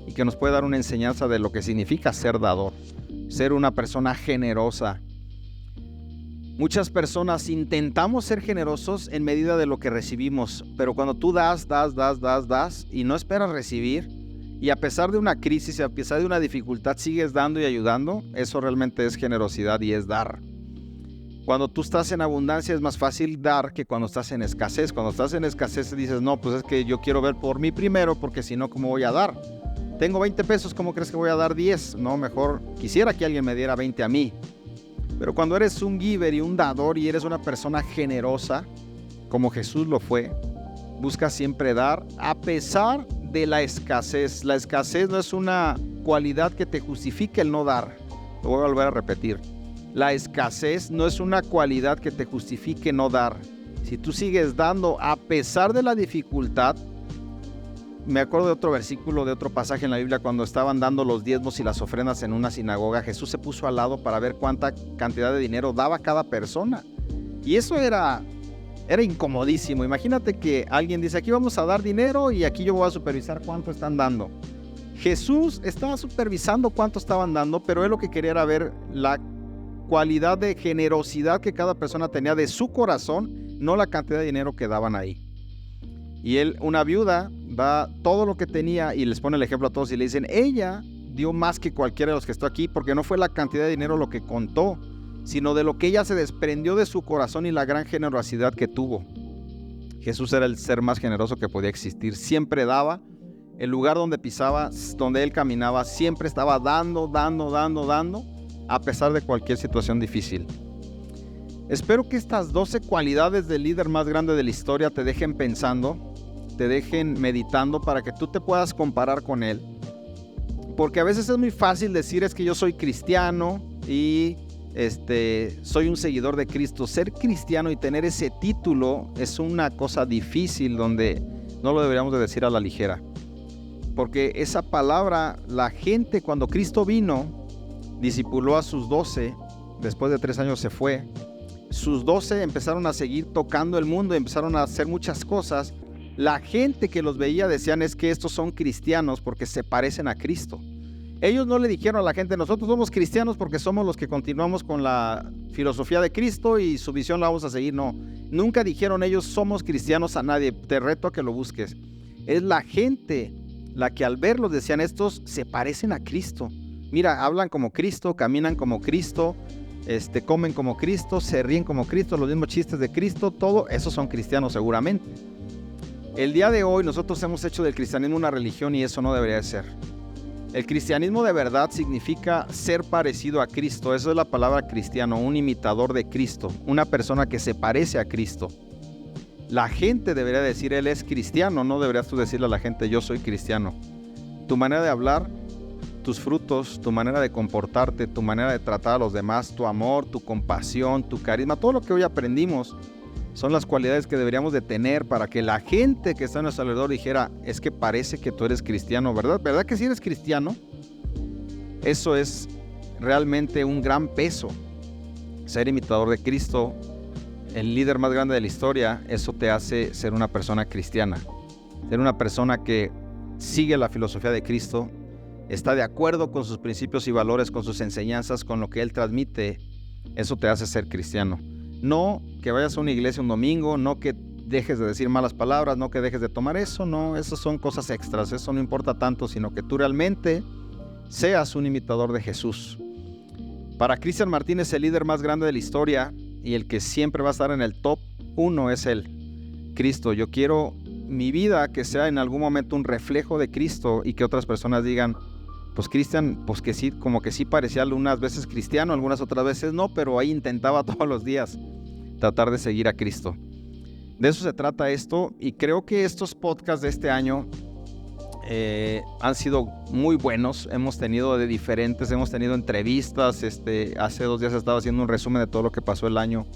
y que nos puede dar una enseñanza de lo que significa ser dador, ser una persona generosa. Muchas personas intentamos ser generosos en medida de lo que recibimos, pero cuando tú das y no esperas recibir, y a pesar de una crisis, a pesar de una dificultad, sigues dando y ayudando, eso realmente es generosidad y es dar. Cuando tú estás en abundancia es más fácil dar que cuando estás en escasez. Cuando estás en escasez dices, no, pues es que yo quiero ver por mí primero, porque si no, ¿cómo voy a dar? Tengo 20 pesos, ¿cómo crees que voy a dar 10? No, mejor quisiera que alguien me diera 20 a mí. Pero cuando eres un giver y un dador y eres una persona generosa, como Jesús lo fue, buscas siempre dar a pesar de la escasez. La escasez no es una cualidad que te justifique el no dar. Lo voy a volver a repetir. La escasez no es una cualidad que te justifique no dar. Si tú sigues dando a pesar de la dificultad, me acuerdo de otro versículo, de otro pasaje en la Biblia, cuando estaban dando los diezmos y las ofrendas en una sinagoga, Jesús se puso al lado para ver cuánta cantidad de dinero daba cada persona. Y eso era incomodísimo. Imagínate que alguien dice, aquí vamos a dar dinero y aquí yo voy a supervisar cuánto están dando. Jesús estaba supervisando cuánto estaban dando, pero él lo que quería era ver la cualidad de generosidad que cada persona tenía de su corazón, no la cantidad de dinero que daban ahí. Y él, una viuda, da todo lo que tenía y les pone el ejemplo a todos y le dicen, ella dio más que cualquiera de los que está aquí, porque no fue la cantidad de dinero lo que contó, sino de lo que ella se desprendió de su corazón y la gran generosidad que tuvo. Jesús era el ser más generoso que podía existir. Siempre daba. El lugar donde pisaba, donde él caminaba, siempre estaba dando, a pesar de cualquier situación difícil. Espero que estas 12 cualidades del líder más grande de la historia te dejen pensando, te dejen meditando para que tú te puedas comparar con él. Porque a veces es muy fácil decir, es que yo soy cristiano y soy un seguidor de Cristo. Ser cristiano y tener ese título es una cosa difícil donde no lo deberíamos de decir a la ligera. Porque esa palabra, la gente cuando Cristo vino, discipuló a sus 12, después de 3 años se fue. Sus 12 empezaron a seguir tocando el mundo, empezaron a hacer muchas cosas. La gente que los veía decían, es que estos son cristianos porque se parecen a Cristo. Ellos no le dijeron a la gente, nosotros somos cristianos porque somos los que continuamos con la filosofía de Cristo y su visión la vamos a seguir. No, nunca dijeron ellos somos cristianos a nadie. Te reto a que lo busques. Es la gente la que al verlos decían, estos se parecen a Cristo. Mira, hablan como Cristo, caminan como Cristo, comen como Cristo, se ríen como Cristo, los mismos chistes de Cristo, todo, esos son cristianos seguramente. El día de hoy nosotros hemos hecho del cristianismo una religión y eso no debería de ser. El cristianismo de verdad significa ser parecido a Cristo. Eso es la palabra cristiano, un imitador de Cristo, una persona que se parece a Cristo. La gente debería decir, él es cristiano, no deberías tú decirle a la gente, yo soy cristiano. Tu manera de hablar, tus frutos, tu manera de comportarte, tu manera de tratar a los demás, tu amor, tu compasión, tu carisma, todo lo que hoy aprendimos son las cualidades que deberíamos de tener para que la gente que está a nuestro alrededor dijera, es que parece que tú eres cristiano, ¿verdad? ¿Verdad que sí eres cristiano? Eso es realmente un gran peso. Ser imitador de Cristo, el líder más grande de la historia, eso te hace ser una persona cristiana. Ser una persona que sigue la filosofía de Cristo, está de acuerdo con sus principios y valores, con sus enseñanzas, con lo que Él transmite. Eso te hace ser cristiano. No que vayas a una iglesia un domingo, no que dejes de decir malas palabras, no que dejes de tomar eso, no, esas son cosas extras, eso no importa tanto, sino que tú realmente seas un imitador de Jesús. Para Cristian Martínez, el líder más grande de la historia y el que siempre va a estar en el top 1 es Él, Cristo. Yo quiero mi vida que sea en algún momento un reflejo de Cristo y que otras personas digan, pues Cristian, pues que sí, como que sí parecía algunas veces cristiano, algunas otras veces no, pero ahí intentaba todos los días tratar de seguir a Cristo. De eso se trata esto, y creo que estos podcasts de este año han sido muy buenos. Hemos tenido de diferentes, hemos tenido entrevistas. Hace 2 días estaba haciendo un resumen de todo lo que pasó el año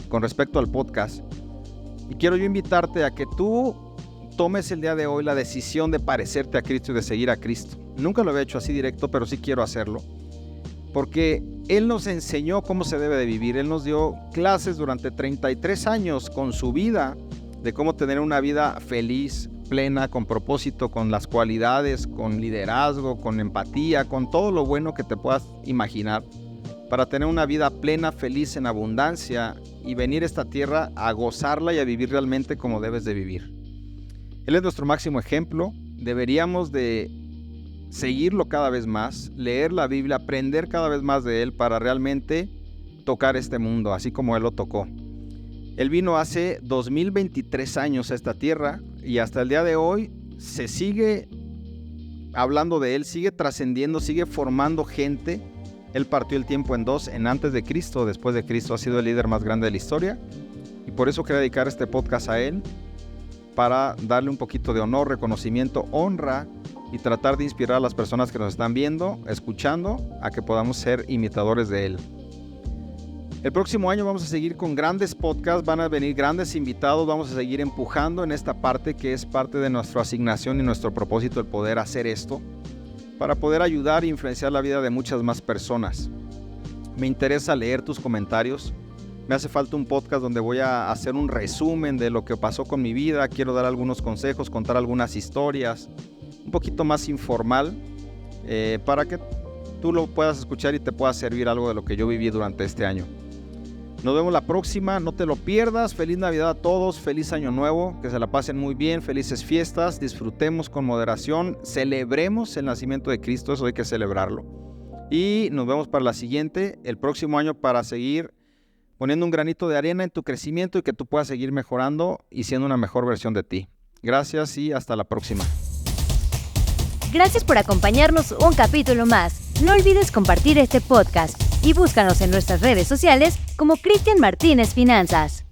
con respecto al podcast. Y quiero yo invitarte a que tú tomes el día de hoy la decisión de parecerte a Cristo y de seguir a Cristo. Nunca lo había hecho así directo, pero sí quiero hacerlo. Porque Él nos enseñó cómo se debe de vivir. Él nos dio clases durante 33 años con su vida de cómo tener una vida feliz, plena, con propósito, con las cualidades, con liderazgo, con empatía, con todo lo bueno que te puedas imaginar, para tener una vida plena, feliz, en abundancia, y venir a esta tierra a gozarla y a vivir realmente como debes de vivir. Él es nuestro máximo ejemplo. Deberíamos de seguirlo cada vez más, leer la Biblia, aprender cada vez más de Él para realmente tocar este mundo, así como Él lo tocó. Él vino hace 2023 años a esta tierra y hasta el día de hoy se sigue hablando de Él, sigue trascendiendo, sigue formando gente. Él partió el tiempo en 2, en antes de Cristo, después de Cristo. Ha sido el líder más grande de la historia y por eso quiero dedicar este podcast a Él, para darle un poquito de honor, reconocimiento, honra y tratar de inspirar a las personas que nos están viendo, escuchando, a que podamos ser imitadores de Él. El próximo año vamos a seguir con grandes podcasts, van a venir grandes invitados, vamos a seguir empujando en esta parte que es parte de nuestra asignación y nuestro propósito, el poder hacer esto, para poder ayudar e influenciar la vida de muchas más personas. Me interesa leer tus comentarios. Me hace falta un podcast donde voy a hacer un resumen de lo que pasó con mi vida. Quiero dar algunos consejos, contar algunas historias, un poquito más informal, para que tú lo puedas escuchar y te pueda servir algo de lo que yo viví durante este año. Nos vemos la próxima, no te lo pierdas. Feliz Navidad a todos, feliz Año Nuevo, que se la pasen muy bien, felices fiestas, disfrutemos con moderación, celebremos el nacimiento de Cristo, eso hay que celebrarlo. Y nos vemos para la siguiente, el próximo año, para seguir poniendo un granito de arena en tu crecimiento y que tú puedas seguir mejorando y siendo una mejor versión de ti. Gracias y hasta la próxima. Gracias por acompañarnos un capítulo más. No olvides compartir este podcast y búscanos en nuestras redes sociales como Cristian Martínez Finanzas.